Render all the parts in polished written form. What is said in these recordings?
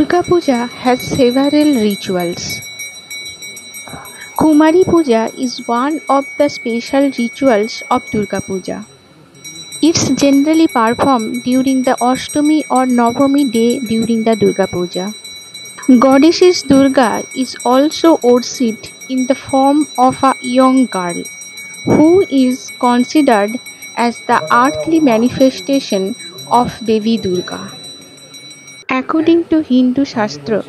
Durga Puja has several rituals. Kumari Puja is one of the special rituals of Durga Puja. It's generally performed during the Ashtami or Navami day during the Durga Puja. Goddess Durga is also worshipped in the form of a young girl, who is considered as the earthly manifestation of Devi Durga. According to Hindu Shastra,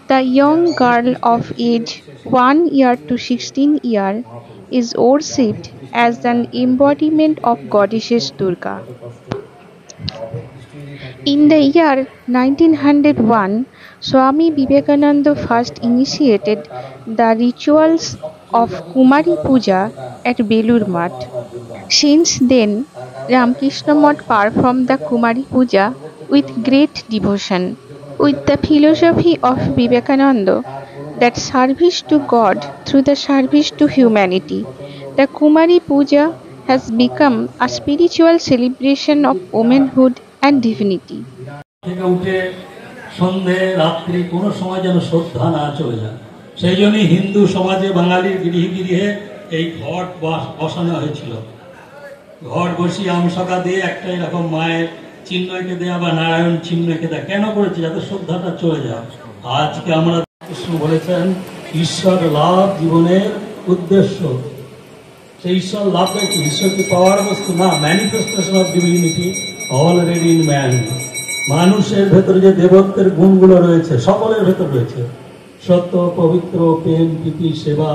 the young girl of age 1 year to 16 years is worshipped as an embodiment of goddess Durga. In the year 1901, Swami Vivekananda first initiated the rituals of Kumari Puja at Belur Math. Since then, Ramakrishna Math performed the Kumari Puja with great devotion, with the philosophy of Vivekananda that service to God through the service to humanity. The Kumari Puja has become a spiritual celebration of womanhood and divinity. থেকে উঠে সন্ধে রাত্রি কোনো সময় যেন শ্রদ্ধা না চলে যায়, সেই জন্যই হিন্দু সমাজে বাঙালির গৃহে গৃহে এই ঘট বসানো হয়েছিল। ঘট বসিয়ে আমসকা দিয়ে একটা এরকম মায়ের চিহ্নকে দেয়া বা নারায়ণ চিহ্নকে দেয়া কেন করেছে? যাতে শ্রদ্ধাটা চলে যায়। আজকে আমরা কৃষ্ণ বলেছেন ঈশ্বর লাভ জীবনের উদ্দেশ্য। সেই ঈশ্বর লাভটা কি? ঈশ্বরকে পাওয়ার বস্তু না, manifestation of divinity already in man. মানুষের ভেতরে যে দেবত্বের গুণগুলো রয়েছে সকলের ভেতর রয়েছে, সত্য, পবিত্র, প্রেম, প্রীতি, সেবা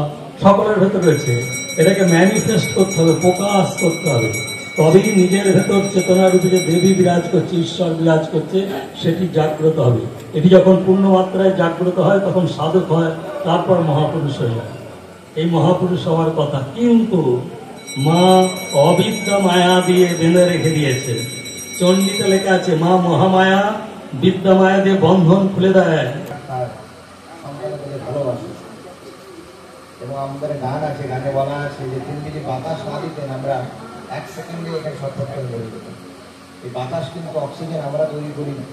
সকলের ভেতর রয়েছে। এটাকে ম্যানিফেস্ট করতে হবে, প্রকাশ করতে হবে, তবেই নিজের ভেতর চেতনা রূপে যে দেবী বিরাজ করছে, ঈশ্বর বিরাজ করছে, সেটি জাগ্রত হবে। এটি যখন পূর্ণ মাত্রায় জাগ্রত হয় তখন সাধক হয়, তারপর মহাপুরুষ হয়ে যায়। এই মহাপুরুষ হওয়ার কথা, কিন্তু মা অবিদ্যা মায়া দিয়ে বেঁধে রেখে দিয়েছে। চণ্ডীতে লেখা আছে মা মহামায়া বিদ্যা মায়া দিয়ে বন্ধন খুলে দেয়। ভালোবাসে এবং আমাদের গান আছে, গানে বলা আছে যে তিনি যদি বাতাস না দিতেন আমরা 1 সেকেন্ডে এখানে ছটফট করে দিতাম। এই বাতাস কিন্তু অক্সিজেন আমরা তৈরি করি না,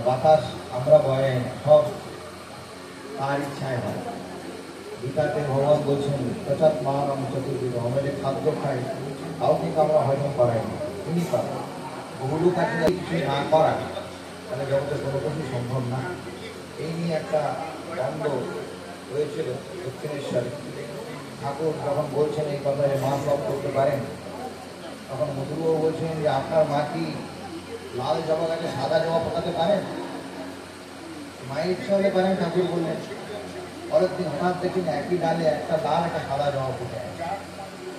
বাতাস আমরা বয়ে না, সব তার ইচ্ছায় হয়। গীতাতে ভগবান বলছেন প্রচাত মহারাম চতুর্দিক, আমরা যে খাদ্য খাই তাও কিন্তু আমরা হজম করাই না, তিনি পাবেন। বহুলু তাকে কিছুই না করা তাহলে জগতের কোনো কিছু সম্ভব না। এই নিয়ে একটা দ্বন্দ্ব হয়েছিল দক্ষিণেশ্বরে। ঠাকুর যখন বলছেন এই কথা যে মা সব করতে পারেন, তখন মধুবাবু বলছেন যে আপনার মা কি লাল জবা গাছে সাদা জবা ফোটাতে পারেন? মায়ের ইচ্ছা হলে পারেন। ঠাকুর বললেন পরের দিন হঠাৎ দেখি না একই ডালে একটা লাল একটা সাদা জবা ফুটে।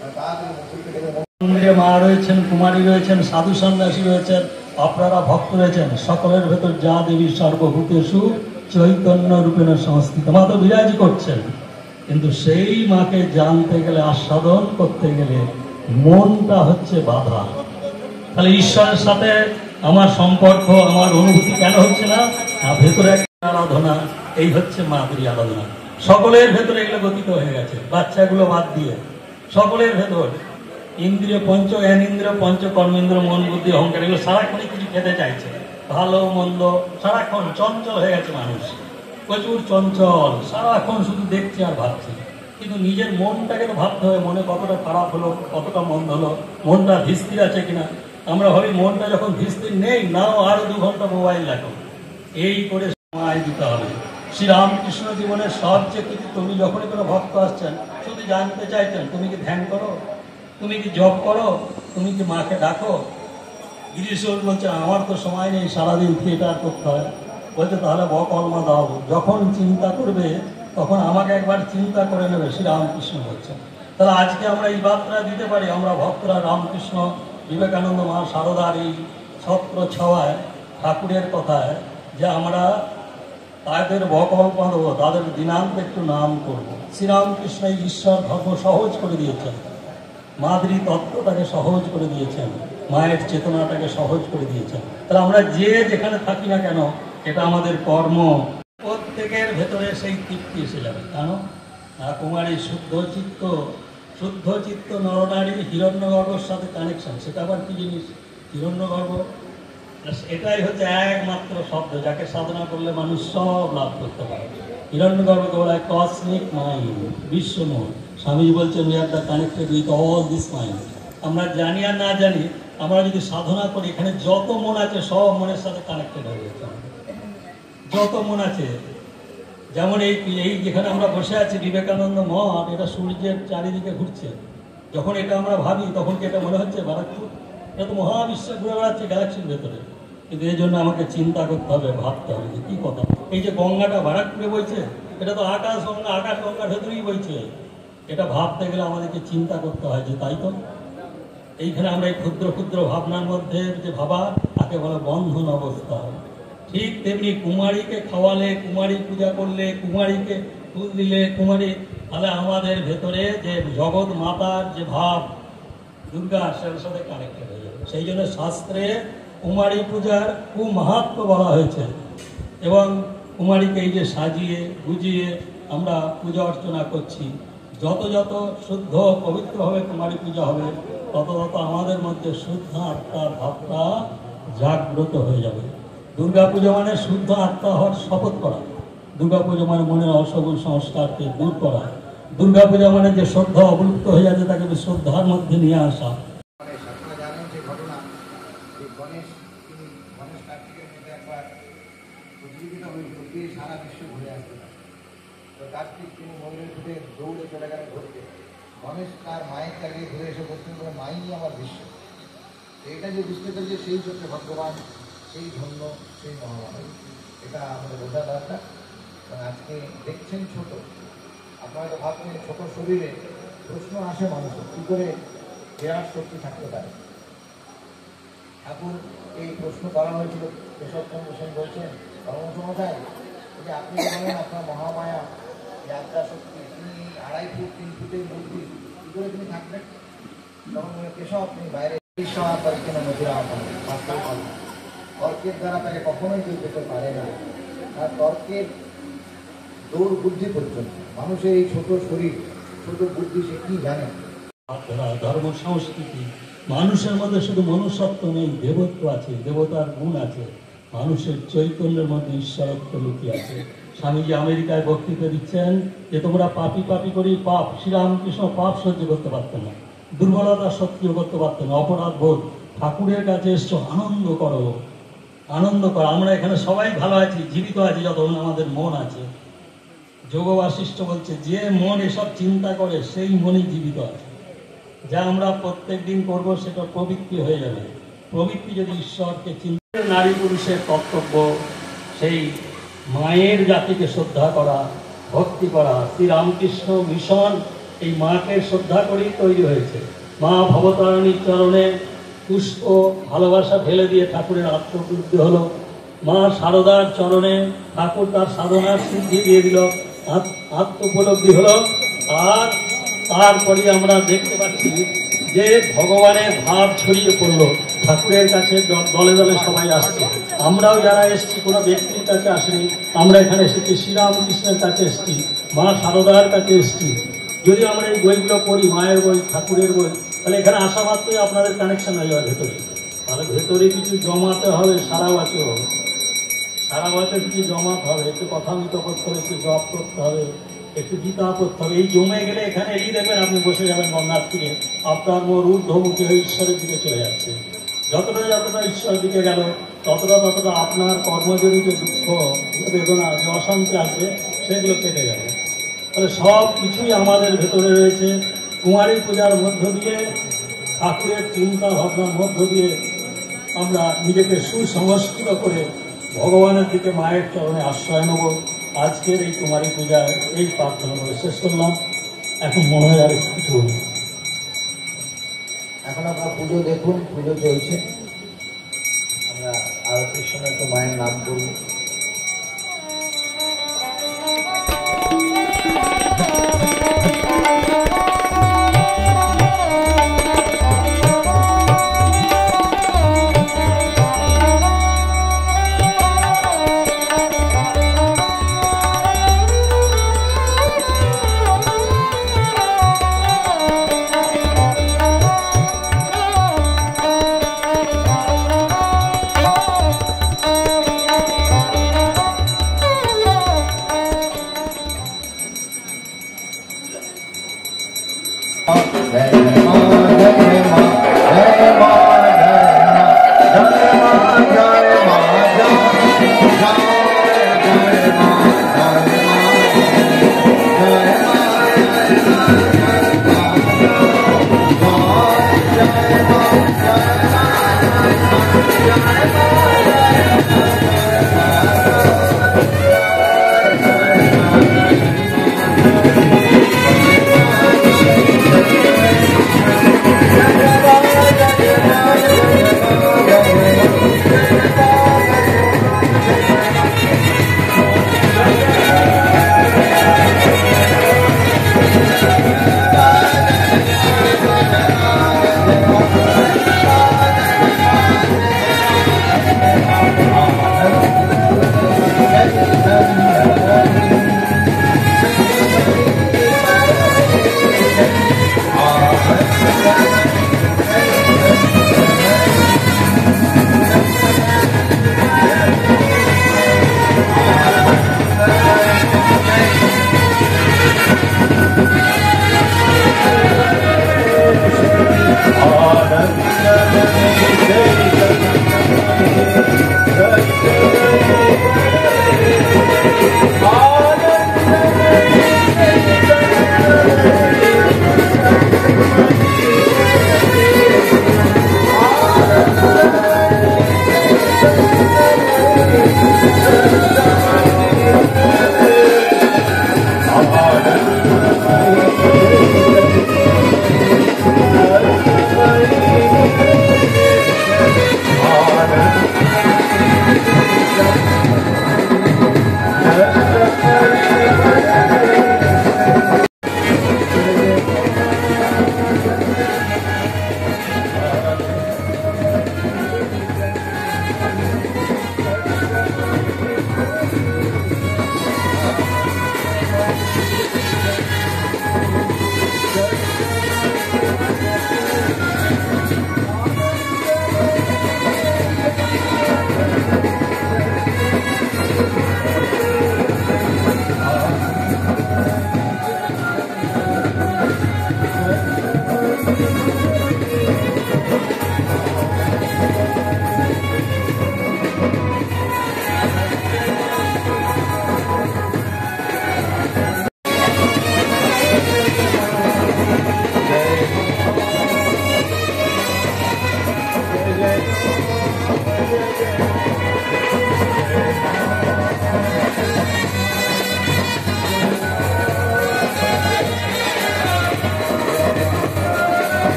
তাড়াতাড়ি মুসুরকে দেখে মন্দিরে মা রয়েছেন, কুমারী রয়েছেন, সাধু সন্ন্যাসী রয়েছেন, আপনারা ভক্ত রয়েছেন, সকলের ভেতর যা দেবী সর্বভূতেষু চৈতন্য রূপেণ সংস্থিত, মা তো বিরাজ করছেন। কিন্তু সেই মাকে জানতে গেলে, আস্বাদন করতে গেলে মনটা হচ্ছে বাধা। তাহলে ঈশ্বরের সাথে আমার সম্পর্ক, আমার অনুভূতি কেন হচ্ছে না? ভেতরে একটা আরাধনা, এই হচ্ছে মাধুরী আরাধনা। সকলের ভেতরে এগুলো গতিত হয়ে গেছে, বাচ্চাগুলো বাদ দিয়ে সকলের ভেতর ইন্দ্রিয় পঞ্চ, জ্ঞানেন্দ্রিয় পঞ্চ, কর্মেন্দ্র, মন, বুদ্ধি, অহংকার, এগুলো সারাক্ষণই কিছু খেতে চাইছে, ভালো মন্দ, সারাক্ষণ চঞ্চল হয়ে গেছে মানুষ, প্রচুর চঞ্চল, সারাক্ষণ শুধু দেখছে আর ভাবছে। কিন্তু নিজের মনটাকে তো ভাবতে হবে, মনে কতটা খারাপ হলো, কতটা মন্দ হলো, মনটা ধিস্থির আছে কিনা। আমরা ভাবি মনটা যখন ধিস্থির নেই, নাও আরো 2 ঘন্টা মোবাইল দেখো, এই করে সময় দিতে হবে। শ্রীরামকৃষ্ণ জীবনের সবচেয়ে কিছু, তুমি যখনই কোনো ভক্ত আসছেন শুধু জানতে চাইছেন তুমি কি ধ্যান করো, তুমি কি জপ করো, তুমি কি মাকে ডাকো? গিরিশ্বর বলছে আমার তো সময় নেই, সারাদিন থিয়েটার করতে হয়। বলছে তাহলে বকলমা দাও, যখন চিন্তা করবে তখন আমাকে একবার চিন্তা করে নেবে, শ্রীরামকৃষ্ণ বলছেন। তাহলে আজকে আমরা এই বার্তা দিতে পারি, আমরা ভক্তরা রামকৃষ্ণ, বিবেকানন্দ, মা সারদার এই ছত্র ছাওয়ায়, ঠাকুরের কথায় যে আমরা তাদের বকলমা দেবো, তাদের দিনান্ত একটু নাম করব। শ্রীরামকৃষ্ণ এই ঈশ্বর ধর্ম সহজ করে দিয়েছেন, মাধুরী তত্ত্বটাকে সহজ করে দিয়েছেন, মায়ের চেতনাটাকে সহজ করে দিয়েছেন। তাহলে আমরা যে যেখানে থাকি না কেন, এটা আমাদের কর্ম, প্রত্যেকের ভেতরে সেই তৃপ্তি এসে যাবে। কেন? কুমারী শুদ্ধ চিত্ত নরনারী হিরণ্যগর্ভর সাথে কানেকশন। সেটা আবার কি জিনিস? হিরণ্যগর্ভ এটাই হচ্ছে একমাত্র শব্দ যাকে সাধনা করলে মানুষ সব লাভ করতে পারে। হিরণ্যগর্ভকে বলা হয় কসমিক মাইন্ড, বিশ্বমন। স্বামীজি বলছেন we are the connected with all this mind. আমরা জানি আর না জানি, আমরা যদি সাধনা করি এখানে যত মন আছে সব মনের সাথে কানেক্টেড হয়ে গেছে। যত মন আছে, যেমন এই যেখানে আমরা বসে আছি বিবেকানন্দ মঠ, এটা সূর্যের চারিদিকে ঘুরছে। যখন এটা আমরা ভাবি তখন কি এটা মনে হচ্ছে বারাকপুর? এটা তো মহাবিশ্বে ঘুরে বেড়াচ্ছে গ্যালাক্সির ভেতরে। কিন্তু এই জন্য আমাকে চিন্তা করতে হবে, ভাবতে হবে যে কী কথা। এই যে গঙ্গাটা বারাকপুরে বইছে, এটা তো আকাশ গঙ্গার ভেতরেই বইছে। এটা ভাবতে গেলে আমাদেরকে চিন্তা করতে হয় যে তাই তো। এইখানে আমরা এই ক্ষুদ্র ক্ষুদ্র ভাবনার মধ্যে যে ভাবা, তাকে বলে বন্ধন অবস্থা। ঠিক তেমনি কুমারীকে খাওয়ালে, কুমারী পূজা করলে, কুমারীকে ফুল দিলে, কুমারী, তাহলে আমাদের ভেতরে যে জগৎ মাতার যে ভাব দুর্গা, সেটার সাথে কানেক্টেড হয়ে যাবে। সেই জন্য শাস্ত্রে কুমারী পূজার খুব মাহাত্ম্য বলা হয়েছে। এবং কুমারীকে এই যে সাজিয়ে গুজিয়ে আমরা পূজা অর্চনা করছি, যত যত শুদ্ধ পবিত্রভাবে কুমারী পূজা হবে, তত তত আমাদের মধ্যে শুদ্ধ আত্মার ভাবটা জাগ্রত হয়ে যাবে। দুর্গা পুজো মানে শুদ্ধ আত্মা হওয়ার শপথ করা। দুর্গা পুজো মানে মনের অসগুণ সংস্কারকে দূর করা। দুর্গা পূজা মানে যে শ্রদ্ধা অবলুপ্ত হয়ে যাচ্ছে তাকে শ্রদ্ধার মধ্যে নিয়ে আসা। আপনারা জানেন যে ঘটনা, যে গণেশ কার্তিকের মধ্যে একবার প্রতিযোগিতা হয়েছিল কে সারা বিশ্ব ঘুরে আসতে পারে। তো কার্তিক তিনি ময়ূরের পিঠে দৌড়ে চলে গেলেন ধরতে। গণেশ তার মায়ের চালিয়ে ঘুরে এসে বলছেন করে মাই আমার বিশ্ব। এইটা যে বুঝতে পেরেছে সেই হচ্ছে ভগবান, সেই ধন্য, সেই মহামানব। এটা আমাদের বোঝা দরকার। আজকে দেখছেন ছোট, আপনারা তো ভাবছেন ছোট শরীরে প্রশ্ন আসে মানুষের কী করে বিরাট শক্তি থাকতে পারে। এখন এই প্রশ্ন করা হয়েছিল, কেশবচন্দ্র সেন বলছেন ধর্মসমতায় যে আপনি বলেন আপনার মহামায়া যাত্রা শক্তি, তিনি 2.5 ফুট 3 ফুটের মূর্তি, কী করে তিনি থাকবেন? তখন কেশব আপনি বাইরে কেন মধুরা তর্কের দ্বারা তাকে কখনোই কেউ পেতে পারে না। আর তর্কের দৌড় বুদ্ধি পর্যন্ত মানুষের এই ছোট শরীর, ছোট বুদ্ধি, সে কি জানে? ধর্ম সংস্কৃতি, মানুষের মধ্যে শুধু মনুষ্যত্ব নেই, দেবত্ব আছে, দেবতার গুণ আছে, মানুষের চৈতন্যের মধ্যে ঈশ্বরত্ব লুকিয়ে আছে। স্বামীজি আমেরিকায় বক্তৃতা দিচ্ছেন যে তোমরা পাপি পাপি করি পাপ, শ্রীরামকৃষ্ণ পাপ সহ্য করতে পারতেন না, দুর্বলতা সক্রিয় করতে পারতেন না, অপরাধ বোধ। ঠাকুরের কাছে এসছো আনন্দ করো, আনন্দ করো। আমরা এখানে সবাই ভালো আছি, জীবিত আছি যতক্ষণ আমাদের মন আছে। যোগ বাশিষ্ঠ বলছে যে মন এসব চিন্তা করে সেই মনই জীবিত আছে। যা আমরা প্রত্যেক দিন করবো সেটা প্রবৃত্তি হয়ে যাবে। প্রবৃত্তি যদি ঈশ্বরকে চিন্তা, নারী পুরুষের কর্তব্য সেই মায়ের জাতিকে শ্রদ্ধা করা, ভক্তি করা। শ্রীরামকৃষ্ণ মিশন এই মাকে শ্রদ্ধা করেই তৈরি হয়েছে। মা ভবতারিণীর চরণে পুষ্প ভালোবাসা ঢেলে দিয়ে ঠাকুরের আত্মবুদ্ধি হলো। মা শারদার চরণে ঠাকুর তার সাধনার সিদ্ধি দিয়ে দিল, আত্মোপলব্ধি হলো। আর তারপরে আমরা দেখতে পাচ্ছি যে ভগবানের ভাব ছড়িয়ে পড়লো, ঠাকুরের কাছে দলে দলে সবাই আসছে। আমরাও যারা এসেছি কোনো ব্যক্তির কাছে আসেনি, আমরা এখানে এসেছি শ্রীরামকৃষ্ণের কাছে এসেছি, মা শারদার কাছে এসেছি। যদি আমরা এই বইগুলো পড়ি, মায়ের বই, ঠাকুরের বই, তাহলে এখানে আসা মাত্রই আপনাদের কানেকশন হয়ে যাবে ভেতরে। তাহলে ভেতরে কিছু জমাতে হবে, সারা বছর হবে, সারা বছর কিছু জমাতে হবে, একটু কথামৃত করতে হবে, একটু জপ করতে হবে, একটু গীতা করতে হবে। এই জমে গেলে এখানে এগিয়ে দেখবেন আপনি বসে যাবেন গঙ্গার তীরে, আপনার মোর ঊর্ধ্বমুখী হয়ে ঈশ্বরের দিকে চলে যাচ্ছে। যতটা যতটা ঈশ্বরের দিকে গেল ততটা ততটা আপনার কর্মজনিত দুঃখ, বেদনা, যে অশান্তি আছে সেগুলো কেটে যাবে। তাহলে সব কিছুই আমাদের ভেতরে রয়েছে। কুমারী পূজার মধ্য দিয়ে, ঠাকুরের চিন্তা ভাবনার মধ্য দিয়ে আমরা নিজেকে সুসংস্কৃত করে ভগবানের দিকে, মায়ের চরণে আশ্রয় নেব। আজকের এই কুমারী পূজায় এই প্রার্থনা করে শেষ করলাম। এখন মনে হয় আর কিছু এখন আপনার পুজো দেখুন, পুজো চলছে। আমরা আরতির সময় তো মায়ের নাম করব।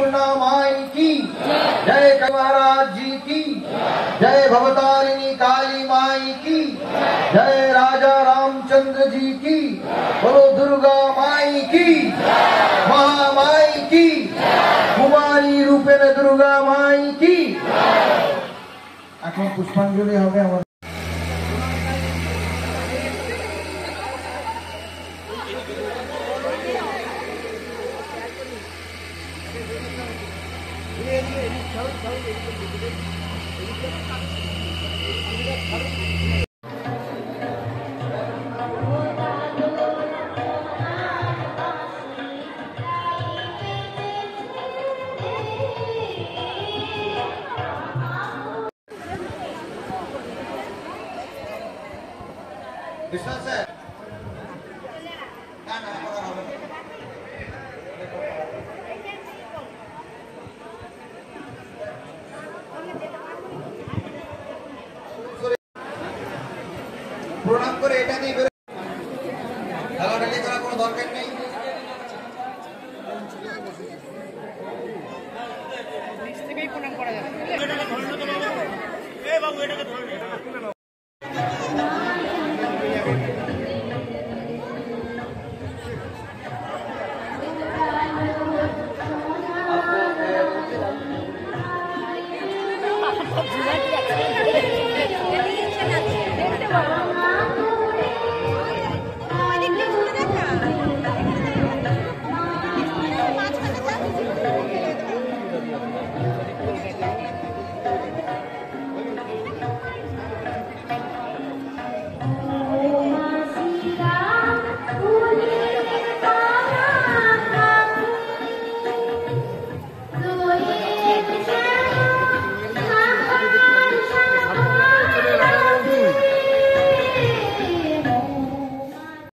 अन्नपूर्णा माई की जय, काली महाराज जी की जय, भवतारिणी काली माई की जय, राजा रामचंद्र जी की, बोलो दुर्गा माई की, महामाई की, कुमारी रूपेण दुर्गा माई की। এখন পুষ্পাঞ্জলি হবে আমার বিশ্বাস স্যার না না কথা হবে না। প্রণাম করে এটা দিয়ে